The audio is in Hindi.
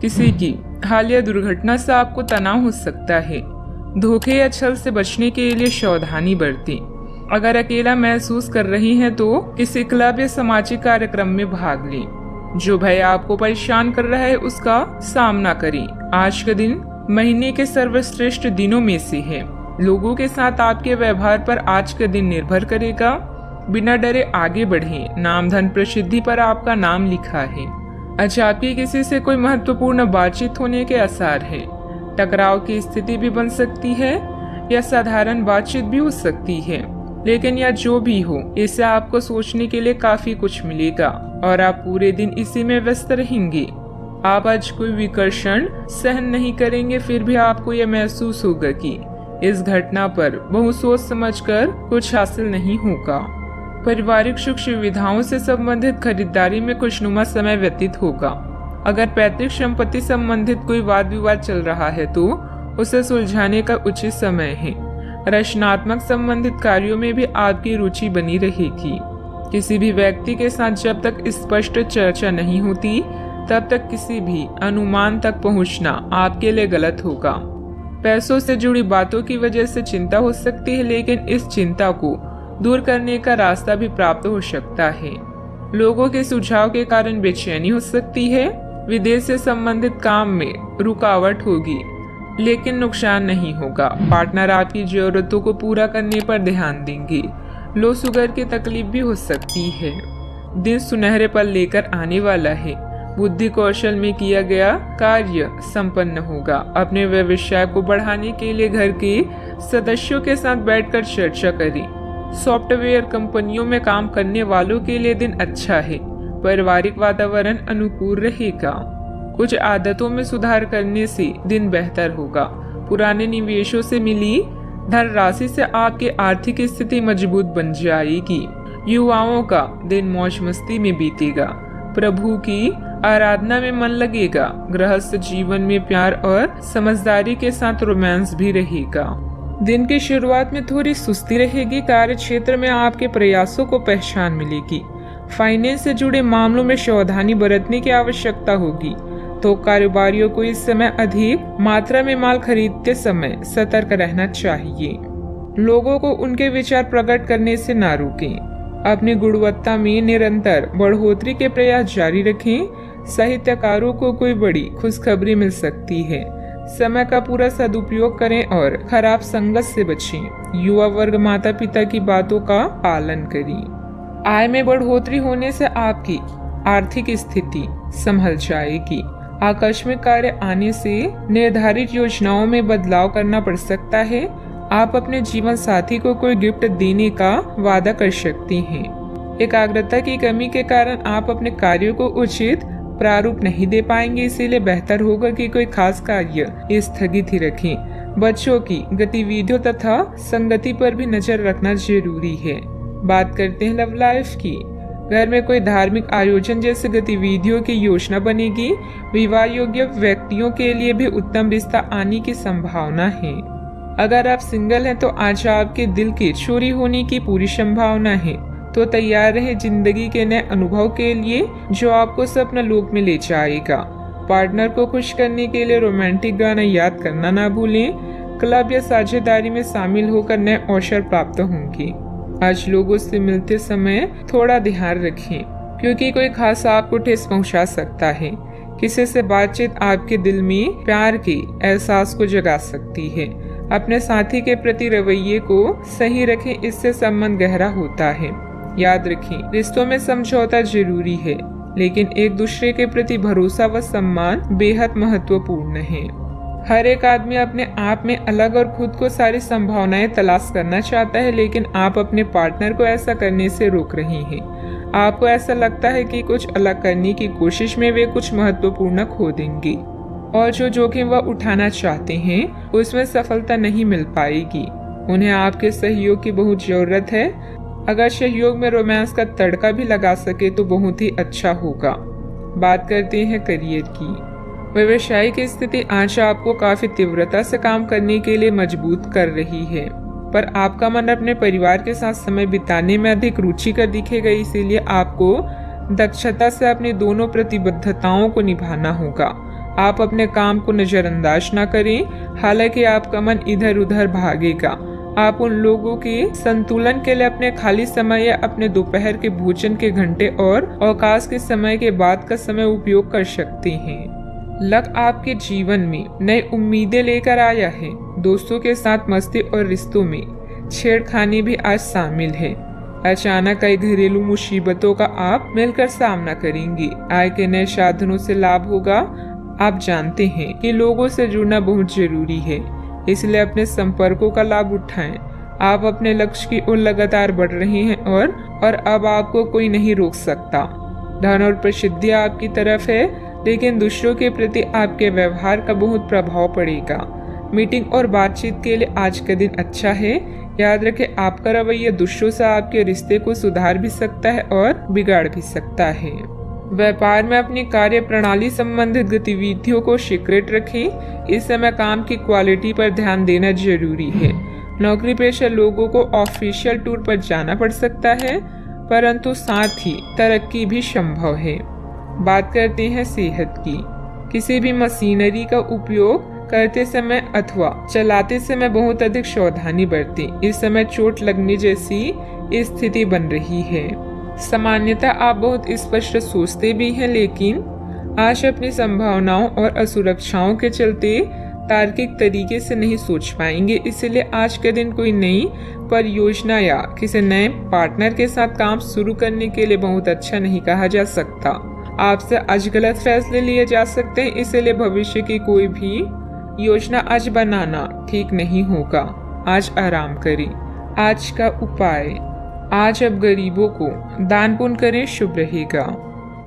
किसी की हालिया दुर्घटना से आपको तनाव हो सकता है। धोखे या छल से बचने के लिए सावधानी बरतें। अगर अकेला महसूस कर रही हैं तो किसी क्लब या सामाजिक कार्यक्रम में भाग लें। जो भय आपको परेशान कर रहा है उसका सामना करें। आज का दिन महीने के सर्वश्रेष्ठ दिनों में से है। लोगों के साथ आपके व्यवहार पर आज का दिन निर्भर करेगा। बिना डरे आगे बढ़ें। नाम धन प्रसिद्धि पर आपका नाम लिखा है। आज आपकी किसी से कोई महत्वपूर्ण बातचीत होने के आसार है। टकराव की स्थिति भी बन सकती है या साधारण बातचीत भी हो सकती है, लेकिन यह जो भी हो इससे आपको सोचने के लिए काफी कुछ मिलेगा और आप पूरे दिन इसी में व्यस्त रहेंगे। आप आज कोई विकर्षण सहन नहीं करेंगे, फिर भी आपको यह महसूस होगा कि इस घटना पर बहुत सोच समझकर कुछ हासिल नहीं होगा। पारिवारिक सुख सुविधाओं से संबंधित खरीदारी में खुशनुमा समय व्यतीत होगा। अगर पैतृक संपत्ति संबंधित कोई वाद विवाद चल रहा है तो उसे सुलझाने का उचित समय है। रचनात्मक संबंधित कार्यों में भी आपकी रुचि बनी रहेगी। किसी भी व्यक्ति के साथ जब तक स्पष्ट चर्चा नहीं होती तब तक किसी भी अनुमान तक पहुंचना आपके लिए गलत होगा। पैसों से जुड़ी बातों की वजह से चिंता हो सकती है, लेकिन इस चिंता को दूर करने का रास्ता भी प्राप्त हो सकता है। लोगों के सुझाव के कारण बेचैनी हो सकती है। विदेश से संबंधित काम में रुकावट होगी, लेकिन नुकसान नहीं होगा। पार्टनर आपकी जरूरतों को पूरा करने पर ध्यान देंगे। लो शुगर की तकलीफ भी हो सकती है। दिन सुनहरे पल लेकर आने वाला है। बुद्धि कौशल में किया गया कार्य संपन्न होगा। अपने व्यवसाय को बढ़ाने के लिए घर के सदस्यों के साथ बैठकर चर्चा करें। सॉफ्टवेयर कंपनियों में काम करने वालों के लिए दिन अच्छा है। पारिवारिक वातावरण अनुकूल रहेगा। कुछ आदतों में सुधार करने से दिन बेहतर होगा। पुराने निवेशों से मिली धनराशि से आपकी आर्थिक स्थिति मजबूत बन जाएगी। युवाओं का दिन मौज मस्ती में बीतेगा। प्रभु की आराधना में मन लगेगा। गृहस्थ जीवन में प्यार और समझदारी के साथ रोमांस भी रहेगा। दिन की शुरुआत में थोड़ी सुस्ती रहेगी। कार्य क्षेत्र में आपके प्रयासों को पहचान मिलेगी। फाइनेंस से जुड़े मामलों में सावधानी बरतने की आवश्यकता होगी, तो कारोबारियों को इस समय अधिक मात्रा में माल खरीदते समय सतर्क रहना चाहिए। लोगों को उनके विचार प्रकट करने से ना रोकें। अपनी गुणवत्ता में निरंतर बढ़ोतरी के प्रयास जारी रखें। साहित्यकारों को कोई बड़ी खुशखबरी मिल सकती है। समय का पूरा सदुपयोग करें और खराब संगत से बचें। युवा वर्ग माता पिता की बातों का पालन करें। आय में बढ़ोतरी होने से आपकी आर्थिक स्थिति संभल जाएगी। आकस्मिक कार्य आने से निर्धारित योजनाओं में बदलाव करना पड़ सकता है। आप अपने जीवन साथी को कोई गिफ्ट देने का वादा कर सकती हैं। एकाग्रता की कमी के कारण आप अपने कार्यों को उचित प्रारूप नहीं दे पाएंगे, इसीलिए बेहतर होगा कि कोई खास कार्य स्थगित ही रखें। बच्चों की गतिविधियों तथा संगति पर भी नजर रखना जरूरी है। बात करते हैं लव लाइफ की। घर में कोई धार्मिक आयोजन जैसे गतिविधियों की योजना बनेगी। विवाह योग्य व्यक्तियों के लिए भी उत्तम रिश्ता आने की संभावना है। अगर आप सिंगल हैं तो आज आपके दिल की चोरी होने की पूरी संभावना है, तो तैयार रहे जिंदगी के नए अनुभव के लिए जो आपको सपना लोक में ले जाएगा। पार्टनर को खुश करने के लिए रोमांटिक गाना याद करना ना भूलें। क्लब या साझेदारी में शामिल होकर नए अवसर प्राप्त होंगे। आज लोगों से मिलते समय थोड़ा ध्यान रखें, क्योंकि कोई खास आपको ठेस पहुंचा सकता है। किसी से बातचीत आपके दिल में प्यार के एहसास को जगा सकती है। अपने साथी के प्रति रवैये को सही रखें, इससे संबंध गहरा होता है। याद रखें, रिश्तों में समझौता जरूरी है, लेकिन एक दूसरे के प्रति भरोसा व सम्मान बेहद महत्वपूर्ण है। हर एक आदमी अपने आप में अलग और खुद को सारी संभावनाएं तलाश करना चाहता है, लेकिन आप अपने पार्टनर को ऐसा करने से रोक रही हैं। आपको ऐसा लगता है कि कुछ अलग करने की कोशिश में वे कुछ महत्वपूर्ण खो देंगे, और जो जोखिम वह उठाना चाहते हैं उसमें सफलता नहीं मिल पाएगी। उन्हें आपके सहयोग की बहुत जरूरत है। अगर सहयोग में रोमांस का तड़का भी लगा सके तो बहुत ही अच्छा होगा। बात करते हैं करियर की। व्यवसायिक स्थिति आज आपको काफी तीव्रता से काम करने के लिए मजबूत कर रही है, पर आपका मन अपने परिवार के साथ समय बिताने में अधिक रुचिकर दिखेगा, इसीलिए आपको दक्षता से अपनी दोनों प्रतिबद्धताओं को निभाना होगा। आप अपने काम को नजरअंदाज ना करें, हालांकि आपका मन इधर उधर भागेगा। आप उन लोगों के संतुलन के लिए अपने खाली समय या अपने दोपहर के भोजन के घंटे और अवकाश के समय के बाद का समय उपयोग कर सकते हैं। लक आपके जीवन में नई उम्मीदें लेकर आया है। दोस्तों के साथ मस्ती और रिश्तों में छेड़खानी भी आज शामिल है। अचानक कई घरेलू मुसीबतों का आप मिलकर सामना करेंगे। आय के नए साधनों से लाभ होगा। आप जानते हैं कि लोगों से जुड़ना बहुत जरूरी है, इसलिए अपने संपर्कों का लाभ उठाएं। आप अपने लक्ष्य की ओर लगातार बढ़ रहे हैं और अब आपको कोई नहीं रोक सकता। धन और प्रसिद्धि आपकी तरफ है, लेकिन दूसरों के प्रति आपके व्यवहार का बहुत प्रभाव पड़ेगा। मीटिंग और बातचीत के लिए आज का दिन अच्छा है। याद रखें, आपका रवैया दूसरों से आपके रिश्ते को सुधार भी सकता है और बिगाड़ भी सकता है। व्यापार में अपनी कार्य प्रणाली संबंधित गतिविधियों को सीक्रेट रखें। इस समय काम की क्वालिटी पर ध्यान देना जरूरी है। नौकरी पेशा लोगों को ऑफिशियल टूर पर जाना पड़ सकता है, परंतु साथ ही तरक्की भी संभव है। बात करते हैं सेहत की। किसी भी मशीनरी का उपयोग करते समय अथवा चलाते समय बहुत अधिक सावधानी बरतें। इस समय चोट लगने जैसी स्थिति बन रही है। सामान्यतः आप बहुत स्पष्ट सोचते भी हैं, लेकिन आज अपनी संभावनाओं और असुरक्षाओं के चलते तार्किक तरीके से नहीं सोच पाएंगे। इसलिए आज के दिन कोई नई परियोजना या किसी नए पार्टनर के साथ काम शुरू करने के लिए बहुत अच्छा नहीं कहा जा सकता। आपसे आज गलत फैसले लिए जा सकते हैं, इसलिए भविष्य की कोई भी योजना आज बनाना ठीक नहीं होगा। आज आराम करें। आज का उपाय, आज अब गरीबों को दान पुण्य करें, शुभ रहेगा।